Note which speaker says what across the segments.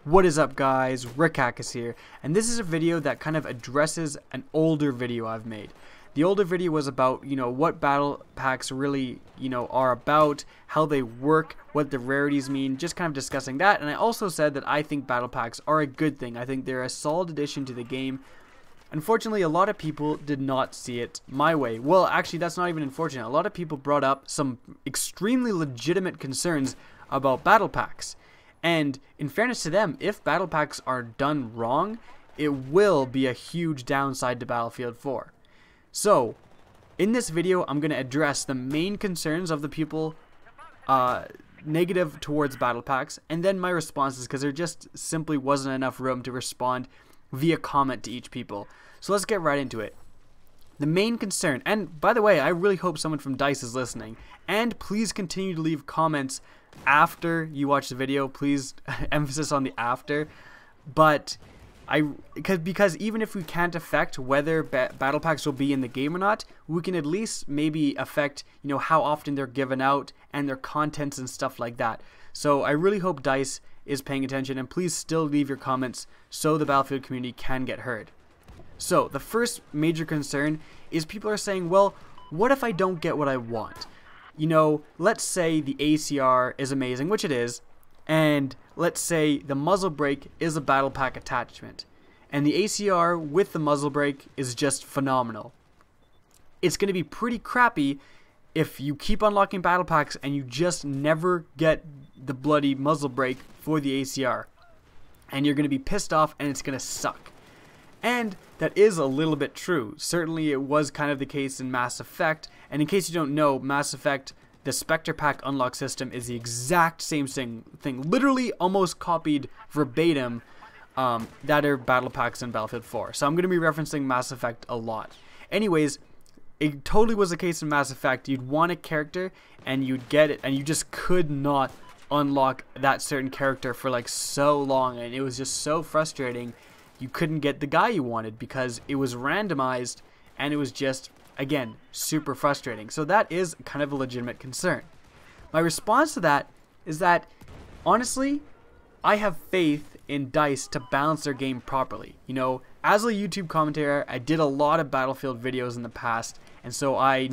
Speaker 1: What is up, guys? Rick is here, and this is a video that kind of addresses an older video I've made. The older video was about, what battle packs really, are about, how they work, what the rarities mean, just kind of discussing that. And I also said that I think battle packs are a good thing. I think they're a solid addition to the game. Unfortunately, a lot of people did not see it my way. Well, actually, that's not even unfortunate. A lot of people brought up some extremely legitimate concerns about battle packs. And in fairness to them, if battle packs are done wrong, it will be a huge downside to Battlefield 4. So, in this video, I'm going to address the main concerns of the people negative towards battle packs, and then my responses, because there just simply wasn't enough room to respond via comment to each people. So let's get right into it. The main concern, and by the way, I really hope someone from DICE is listening, and please continue to leave comments after you watch the video. Please, emphasis on the after. But because even if we can't affect whether battle packs will be in the game or not, we can at least maybe affect how often they're given out and their contents and stuff like that. So I really hope DICE is paying attention, and please still leave your comments so the Battlefield community can get heard. So the first major concern is people are saying, well, what if I don't get what I want? Let's say the ACR is amazing, which it is, and let's say the muzzle brake is a battle pack attachment, and the ACR with the muzzle brake is just phenomenal. It's going to be pretty crappy if you keep unlocking battle packs and you just never get the bloody muzzle brake for the ACR, and you're going to be pissed off and it's going to suck. And that is a little bit true. Certainly it was kind of the case in Mass Effect, and in case you don't know, Mass Effect, the Spectre Pack unlock system is the exact same thing, literally almost copied verbatim that are battle packs in Battlefield 4. So I'm going to be referencing Mass Effect a lot. Anyways, it totally was the case in Mass Effect. You'd want a character and you'd get it, and you just could not unlock that certain character for like so long, and it was just so frustrating. You couldn't get the guy you wanted because it was randomized, and it was just, again, super frustrating. So that is kind of a legitimate concern. My response to that is that, honestly, I have faith in DICE to balance their game properly. As a YouTube commentator, I did a lot of Battlefield videos in the past, and so I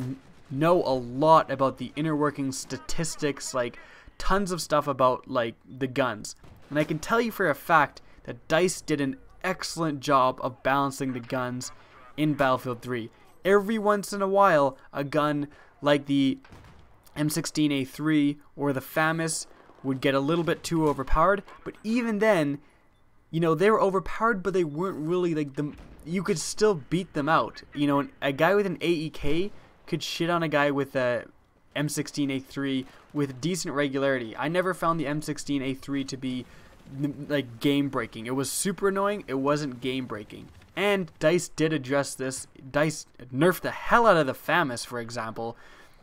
Speaker 1: know a lot about the inner working statistics, like tons of stuff about like the guns. And I can tell you for a fact that DICE did an excellent job of balancing the guns in Battlefield 3. Every once in a while, a gun like the M16A3 or the FAMAS would get a little bit too overpowered, but even then, they were overpowered, but they weren't really like you could still beat them out. A guy with an AEK could shit on a guy with a M16A3 with decent regularity. I never found the M16A3 to be like game breaking. It was super annoying. It wasn't game breaking. And DICE did address this. DICE nerfed the hell out of the FAMAS, for example.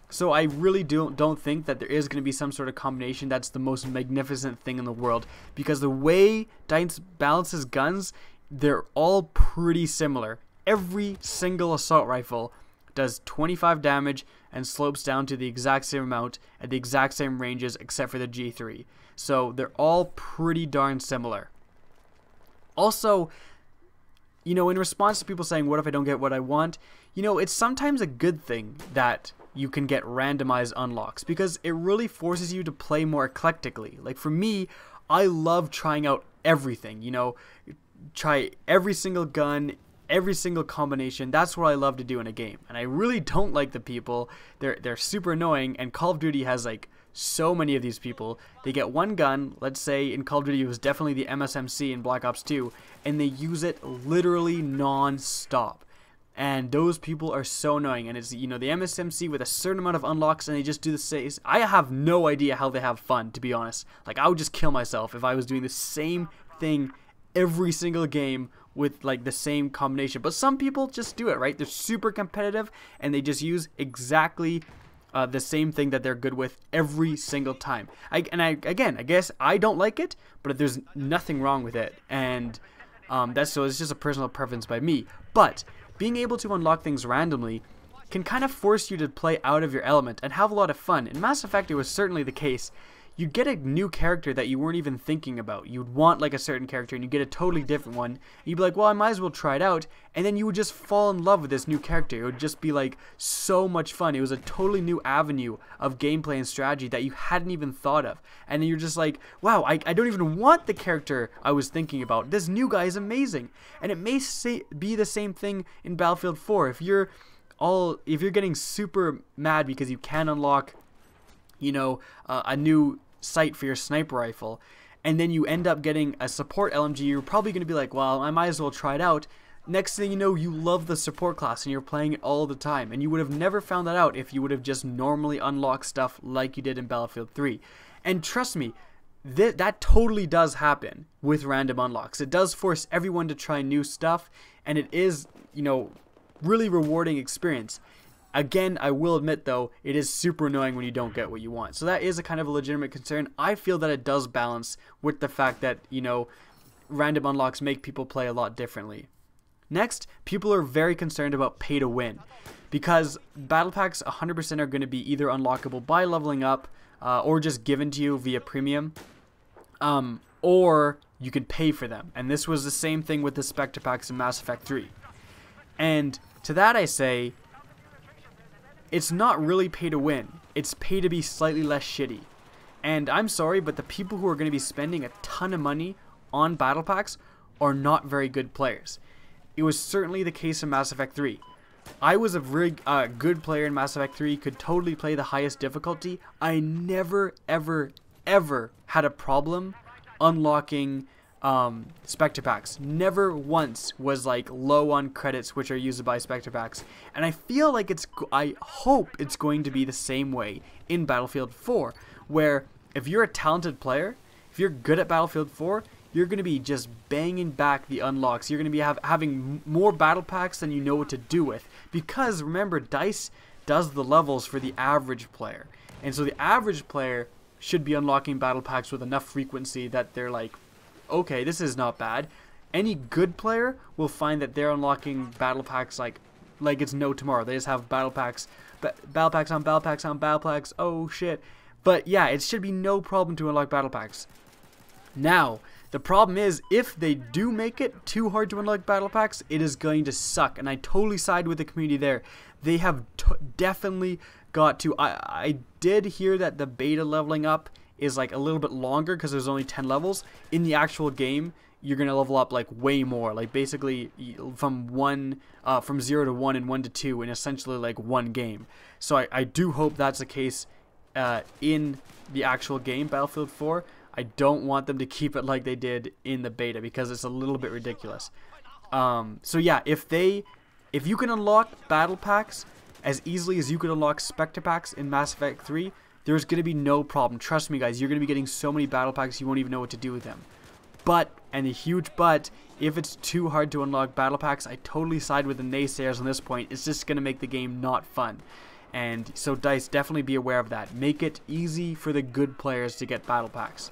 Speaker 1: So I really don't think that there is going to be some sort of combination that's the most magnificent thing in the world, because the way DICE balances guns, they're all pretty similar. Every single assault rifle does 25 damage and slopes down to the exact same amount at the exact same ranges except for the G3. So they're all pretty darn similar. Also, in response to people saying, what if I don't get what I want? It's sometimes a good thing that you can get randomized unlocks, because it really forces you to play more eclectically. Like for me, I love trying out everything, try every single gun, every single combination. That's what I love to do in a game. And I really don't like the people. They're super annoying, and Call of Duty has like so many of these people. They get one gun, let's say in Call of Duty it was definitely the MSMC in Black Ops 2, and they use it literally non-stop. And those people are so annoying, and it's the MSMC with a certain amount of unlocks, and they just do the same. I have no idea how they have fun, to be honest. Like, I would just kill myself if I was doing the same thing every single game with like the same combination. But some people just do it, right? They're super competitive, and they just use exactly the same thing that they're good with every single time. I guess I don't like it, but there's nothing wrong with it, and it's just a personal preference by me. But being able to unlock things randomly can kind of force you to play out of your element and have a lot of fun. In Mass Effect, it was certainly the case. you'd get a new character that you weren't even thinking about. You'd want like a certain character and you get a totally different one. And you'd be like, well, I might as well try it out. And then you would just fall in love with this new character. It would just be like so much fun. It was a totally new avenue of gameplay and strategy that you hadn't even thought of. And then you're just like, wow, I don't even want the character I was thinking about. This new guy is amazing. And it may be the same thing in Battlefield 4. If you're getting super mad because you can't unlock, you know, a new sight for your sniper rifle, and then you end up getting a support LMG, you're probably going to be like, well, I might as well try it out. Next thing you know, you love the support class and you're playing it all the time, and you would have never found that out if you would have just normally unlocked stuff like you did in Battlefield 3. And trust me, that totally does happen with random unlocks. It does force everyone to try new stuff, and it is, you know, really rewarding experience. Again, I will admit though, it is super annoying when you don't get what you want. So that is a kind of a legitimate concern. I feel that it does balance with the fact that, you know, random unlocks make people play a lot differently. Next, people are very concerned about pay to win, because battle packs 100% are going to be either unlockable by leveling up, or just given to you via premium, or you can pay for them. And this was the same thing with the Spectre packs in Mass Effect 3. And to that I say, it's not really pay to win. It's pay to be slightly less shitty. And I'm sorry, but the people who are going to be spending a ton of money on battle packs are not very good players. It was certainly the case in Mass Effect 3. I was a very good player in Mass Effect 3, could totally play the highest difficulty. I never, ever, ever had a problem unlocking Spectre packs. Never once was like low on credits which are used by Spectre packs. And I feel like I hope it's going to be the same way in Battlefield 4, where if you're a talented player, if you're good at Battlefield 4, you're going to be just banging back the unlocks. You're going to be having more battle packs than you know what to do with. Because remember, DICE does the levels for the average player. And so the average player should be unlocking battle packs with enough frequency that they're like, okay, this is not bad. Any good player will find that they're unlocking battle packs like it's no tomorrow. They just have battle packs on battle packs on battle packs. Oh shit. But yeah, it should be no problem to unlock battle packs. Now, the problem is, if they do make it too hard to unlock battle packs, it is going to suck. And I totally side with the community there. They have definitely got to. I did hear that the beta leveling up is like a little bit longer because there's only 10 levels. In the actual game, you're gonna level up like way more, like basically from 0 to 1 and 1 to 2 in essentially like one game. So I do hope that's the case in the actual game, Battlefield 4. I don't want them to keep it like they did in the beta because it's a little bit ridiculous. So yeah, if you can unlock battle packs as easily as you could unlock Spectre packs in Mass Effect 3, there's going to be no problem. Trust me, guys, you're going to be getting so many battle packs you won't even know what to do with them. But, and a huge but, if it's too hard to unlock battle packs, I totally side with the naysayers on this point. It's just going to make the game not fun. And so DICE, definitely be aware of that. Make it easy for the good players to get battle packs.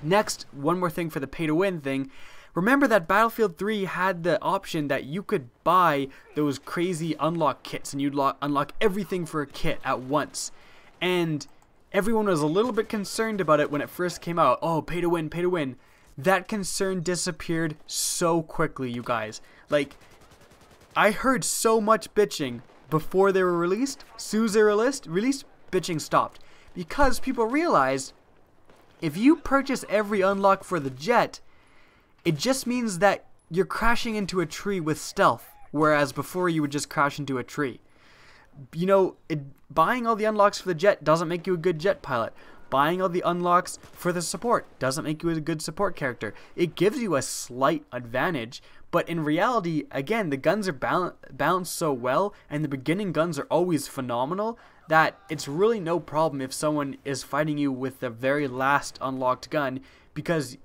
Speaker 1: Next, one more thing for the pay to win thing. Remember that Battlefield 3 had the option that you could buy those crazy unlock kits and you'd unlock everything for a kit at once. And everyone was a little bit concerned about it when it first came out. Oh, pay to win, pay to win. That concern disappeared so quickly, you guys. Like, I heard so much bitching before they were released. As soon as they were released, bitching stopped. Because people realized if you purchase every unlock for the jet, it just means that you're crashing into a tree with stealth, whereas before you would just crash into a tree. You know, buying all the unlocks for the jet doesn't make you a good jet pilot. Buying all the unlocks for the support doesn't make you a good support character. It gives you a slight advantage, but in reality, again, the guns are balanced so well, and the beginning guns are always phenomenal, that it's really no problem if someone is fighting you with the very last unlocked gun, because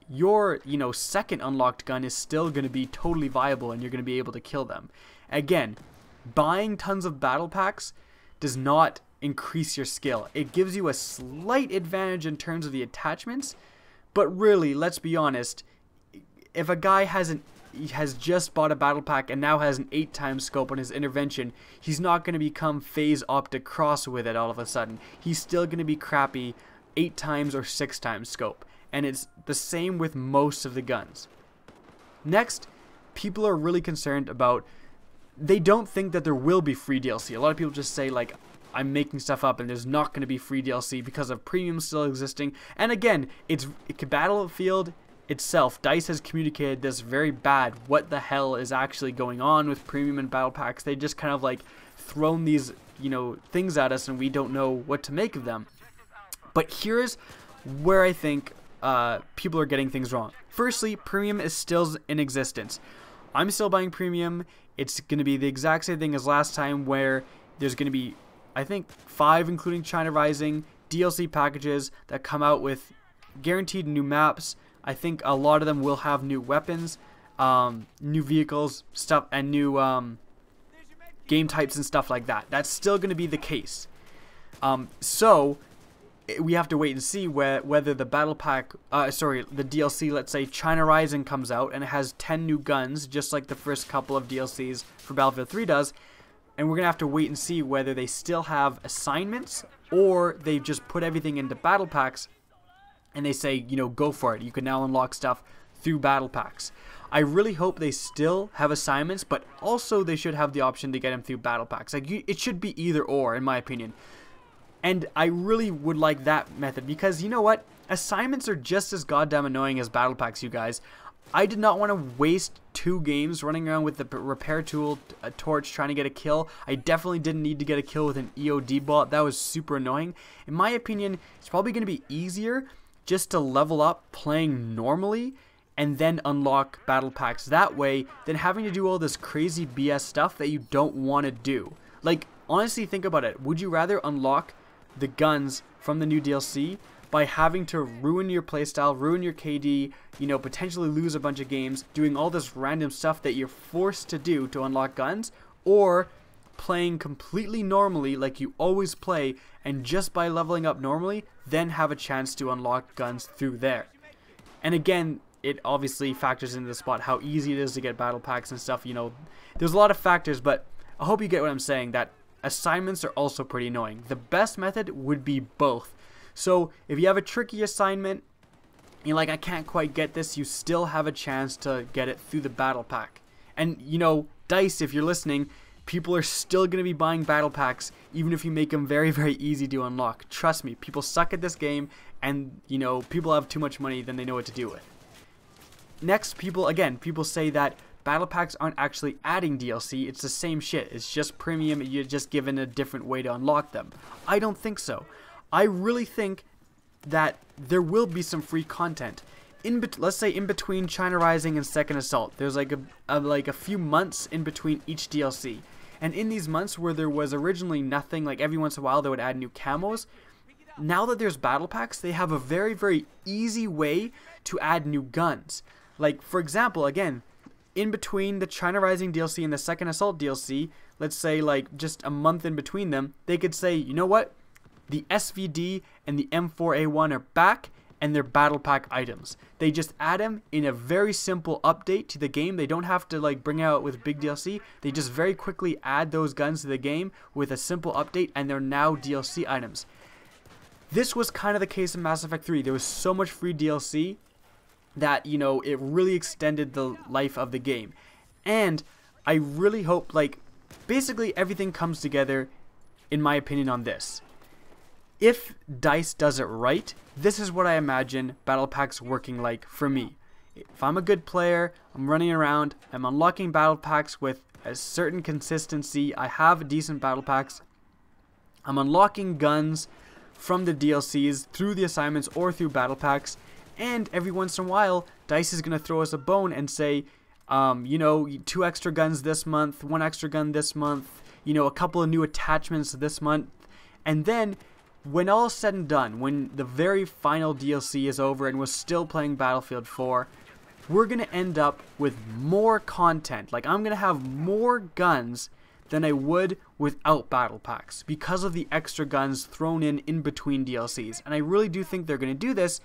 Speaker 1: your, second unlocked gun is still going to be totally viable and you're going to be able to kill them. Again, buying tons of battle packs does not increase your skill. It gives you a slight advantage in terms of the attachments, but really, let's be honest, if a guy has just bought a battle pack and now has an 8x scope on his intervention, he's not going to become phase optic cross with it all of a sudden. He's still going to be crappy 8 times or 6 times scope. And it's the same with most of the guns. Next, people are really concerned about, they don't think that there will be free DLC. A lot of people just say like, I'm making stuff up and there's not going to be free DLC because of premium still existing. And again, Battlefield itself, DICE has communicated this very bad. What the hell is actually going on with premium and battle packs? They just kind of like thrown these, things at us and we don't know what to make of them. But here's where I think people are getting things wrong. Firstly, premium is still in existence. I'm still buying premium. It's going to be the exact same thing as last time, where there's going to be, I think, 5, including China Rising, DLC packages that come out with guaranteed new maps. I think a lot of them will have new weapons, new vehicles, stuff, and new game types and stuff like that. That's still going to be the case. So we have to wait and see whether the battle pack, the DLC, let's say China Rising comes out and it has 10 new guns, just like the first couple of DLCs for Battlefield 3 does. And we're going to have to wait and see whether they still have assignments or they've just put everything into battle packs and they say, go for it. You can now unlock stuff through battle packs. I really hope they still have assignments, but also they should have the option to get them through battle packs. Like, it should be either or, in my opinion. And I really would like that method because, you know what? Assignments are just as goddamn annoying as battle packs, you guys. I did not want to waste 2 games running around with the repair tool, a torch, trying to get a kill. I definitely didn't need to get a kill with an EOD bot. That was super annoying. In my opinion, it's probably going to be easier just to level up playing normally and then unlock battle packs that way than having to do all this crazy BS stuff that you don't want to do. Like, honestly, think about it. Would you rather unlock the guns from the new DLC by having to ruin your playstyle, ruin your KD, potentially lose a bunch of games, doing all this random stuff that you're forced to do to unlock guns, or playing completely normally like you always play and just by leveling up normally, then have a chance to unlock guns through there? And again, it obviously factors into the spot how easy it is to get battle packs and stuff. There's a lot of factors, but I hope you get what I'm saying, that assignments are also pretty annoying. The best method would be both. So if you have a tricky assignment, you're like, I can't quite get this, you still have a chance to get it through the battle pack. And DICE, if you're listening, people are still going to be buying battle packs even if you make them very, very easy to unlock. Trust me, people suck at this game, and people have too much money than they know what to do with. Next, people say that battle packs aren't actually adding DLC, it's the same shit. It's just premium, you're just given a different way to unlock them. I don't think so. I really think that there will be some free content. Let's say in between China Rising and Second Assault, there's like a few months in between each DLC. And in these months where there was originally nothing, like every once in a while they would add new camos, now that there's battle packs, they have a very, very easy way to add new guns. Like, for example, again, in between the China Rising DLC and the Second Assault DLC, let's say like just a month in between them, they could say, you know what? The SVD and the M4A1 are back and they're battle pack items. They just add them in a very simple update to the game. They don't have to like bring out with big DLC. They just very quickly add those guns to the game with a simple update and they're now DLC items. This was kind of the case in Mass Effect 3. There was so much free DLC that, it really extended the life of the game. And I really hope, basically everything comes together, in my opinion, on this. If DICE does it right, this is what I imagine battle packs working like for me. If I'm a good player, I'm running around, I'm unlocking battle packs with a certain consistency, I have decent battle packs, I'm unlocking guns from the DLCs through the assignments or through battle packs, and every once in a while, DICE is going to throw us a bone and say, 2 extra guns this month, 1 extra gun this month, a couple of new attachments this month. And then, when all is said and done, when the very final DLC is over and we're still playing Battlefield 4, we're going to end up with more content. Like, I'm going to have more guns than I would without battle packs because of the extra guns thrown in between DLCs. And I really do think they're going to do this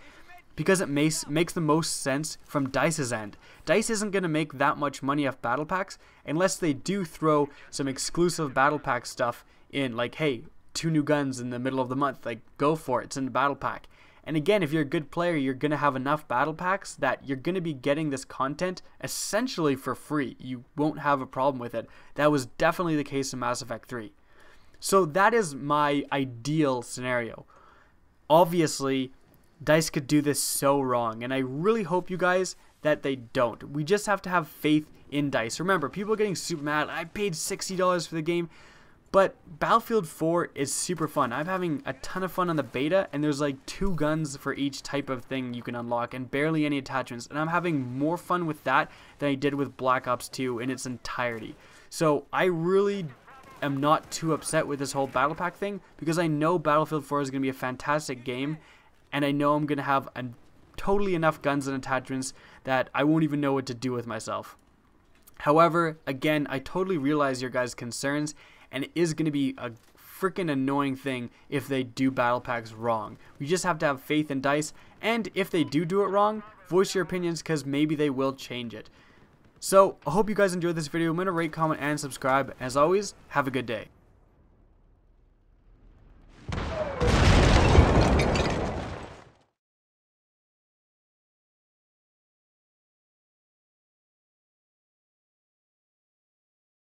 Speaker 1: because it makes the most sense from DICE's end. DICE isn't going to make that much money off battle packs unless they do throw some exclusive battle pack stuff in, like, hey, 2 new guns in the middle of the month, like, go for it, it's in the battle pack. And again, if you're a good player, you're going to have enough battle packs that you're going to be getting this content essentially for free. You won't have a problem with it. That was definitely the case in Mass Effect 3. So that is my ideal scenario. Obviously, DICE could do this so wrong, and I really hope you guys that they don't. We just have to have faith in DICE. Remember, people are getting super mad. I paid $60 for the game, but Battlefield 4 is super fun. I'm having a ton of fun on the beta, and there's like 2 guns for each type of thing you can unlock, and barely any attachments, and I'm having more fun with that than I did with Black Ops 2 in its entirety. So I really am not too upset with this whole Battle Pack thing, because I know Battlefield 4 is going to be a fantastic game, and I know I'm going to have totally enough guns and attachments that I won't even know what to do with myself. However, again, I totally realize your guys' concerns, and it is going to be a freaking annoying thing if they do Battle Packs wrong. We just have to have faith in DICE, and if they do it wrong, voice your opinions, because maybe they will change it. So, I hope you guys enjoyed this video. Remember to rate, comment, and subscribe. As always, have a good day.